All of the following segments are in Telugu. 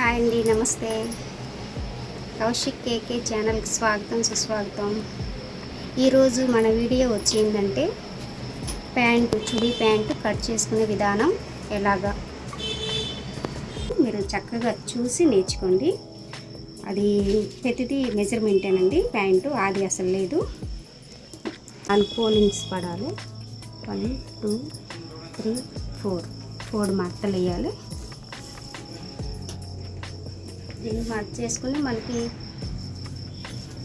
హాయ్ అండి, నమస్తే. కౌశిక్ కేకే ఛానల్కి స్వాగతం, సుస్వాగతం. ఈరోజు మన వీడియో వచ్చిందంటే చుడీ ప్యాంటు కట్ చేసుకునే విధానం ఎలాగా మీరు చక్కగా చూసి నేర్చుకోండి. అది ప్రతిదీ మెజర్మెంటేనండి. ప్యాంటు అది అసలు లేదు. ఫోల్డింగ్స్ పడాలి. 1 2 3 4 మడతలు వేయాలి. దీన్ని మార్క్ చేసుకుని మనకి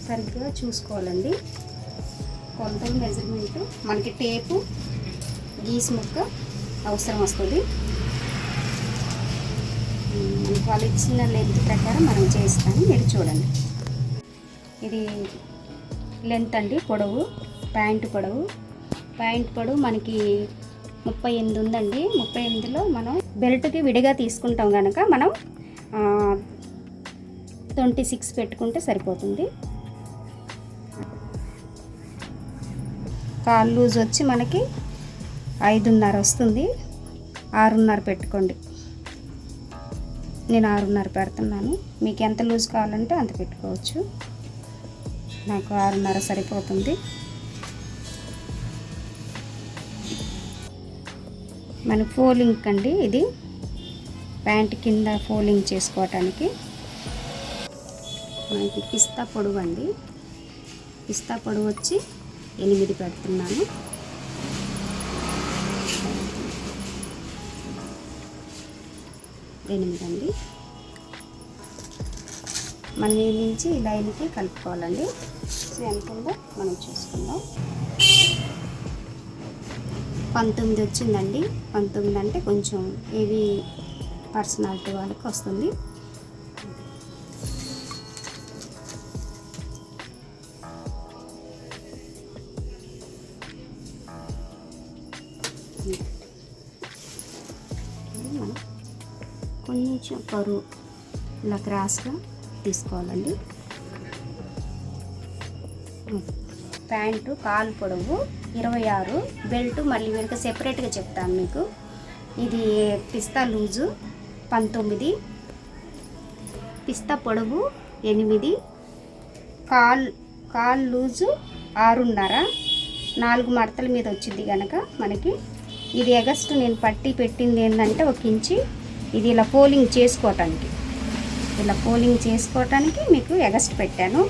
సరిగ్గా చూసుకోవాలండి. కొలతలు మెజర్మెంట్ మనకి టేపు గీసి ముక్క అవసరం వస్తుంది. మనకి వాళ్ళు ఇచ్చిన లెంత్ ప్రకారం మనం చేస్తాము. మీరు చూడండి, ఇది లెంత్ అండి, పొడవు, ప్యాంటు పొడవు మనకి 38 ఉందండి. 38లో మనం బెల్ట్కి విడిగా తీసుకుంటాం కనుక మనం 26 పెట్టుకుంటే సరిపోతుంది. కాల్ లూజ్ వచ్చి మనకి 5.5 వస్తుంది. 6.5 పెట్టుకోండి. నేను 6.5 పెడుతున్నాను. మీకు ఎంత లూజ్ కావాలంటే అంత పెట్టుకోవచ్చు. నాకు 6.5 సరిపోతుంది. మన ఫోల్డింగ్ అండి, ఇది ప్యాంట్ కింద ఫోల్డింగ్ చేసుకోవటానికి మనకి పిస్తా పొడవు అండి. పిస్తా పొడవు వచ్చి 8 పెడుతున్నాను. అండి. మన నుంచి లైన్కి కలుపుకోవాలండి. సో ఎంత ఉందో మనం చూసుకుందాం. 19 వచ్చిందండి. 19 అంటే కొంచెం హెవీ పర్సనాలిటీ వాళ్ళకి వస్తుంది. కొంచెం కరువు ఇలా క్రాస్గా తీసుకోవాలండి. ప్యాంటు కాలు పొడవు 26, బెల్ట్ మళ్ళీ వెనుక సెపరేట్గా చెప్తాను మీకు. ఇది పిస్తా లూజు 19, పిస్తా పొడవు 8, కాల్ లూజు 6.5, 4 మడతల మీద వచ్చింది కనుక మనకి ఇది ఎగస్ట్ నేను పట్టి పెట్టింది ఏంటంటే 1 ఇంచి. ఇది ఇలా ఫోల్డింగ్ చేసుకోవటానికి మీకు ఎగస్ట్ పెట్టాను.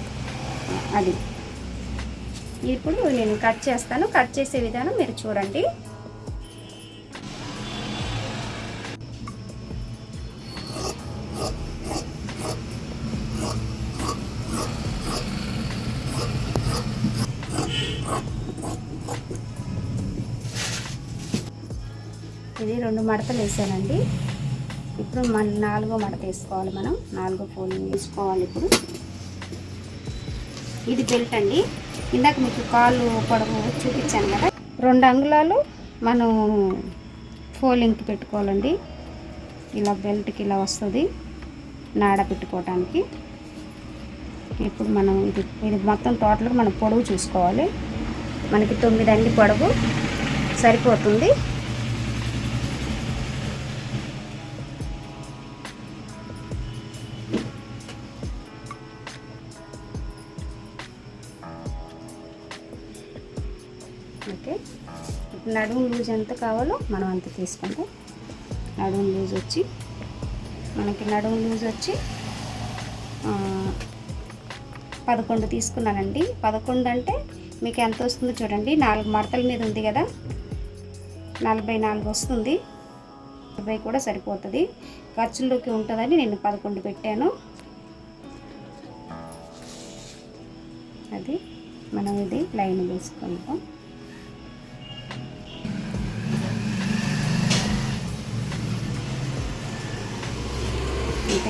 అది ఇప్పుడు నేను కట్ చేస్తాను. కట్ చేసే విధానం మీరు చూడండి. ఇది 2 మడతలు వేసానండి. ఇప్పుడు మన 4వ మడత వేసుకోవాలి. మనం 4వ ఫోల్డింగ్ వేసుకోవాలి. ఇప్పుడు ఇది బెల్ట్ అండి. ఇందాక మీకు కాళ్ళు పొడవు చూపించాను కదా, 2 అంగుళాలు మనం ఫోల్డింగ్కి పెట్టుకోవాలండి. ఇలా బెల్ట్కి ఇలా వస్తుంది నాడ పెట్టుకోవటానికి. ఇప్పుడు మనం ఇది మొత్తం టోటల్గా మనం పొడవు చూసుకోవాలి. మనకి 9 అండి పొడవు సరిపోతుంది. ఓకే, నడుము లూజ్ ఎంత కావాలో మనం అంత తీసుకుంటాం. నడుము లూజ్ వచ్చి 11 తీసుకున్నానండి. 11 అంటే మీకు ఎంత వస్తుందో చూడండి. 4 మడతల మీద ఉంది కదా, 44 వస్తుంది. 40 కూడా సరిపోతుంది. ఖర్చుల్లోకి ఉంటుందని నేను 11 పెట్టాను. అది మనం ఇది లైన్ వేసుకుంటాం.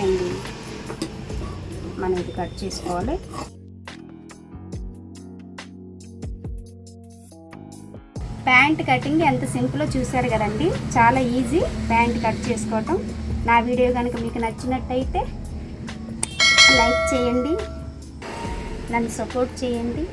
అండి, మనం ఇది కట్ చేసుకోవాలి. ప్యాంట్ కటింగ్ ఎంత సింపుల్లో చూసారు కదండి. చాలా ఈజీ ప్యాంట్ కట్ చేసుకోవటం. నా వీడియో కనుక మీకు నచ్చినట్టయితే లైక్ చేయండి, నన్ను సపోర్ట్ చేయండి.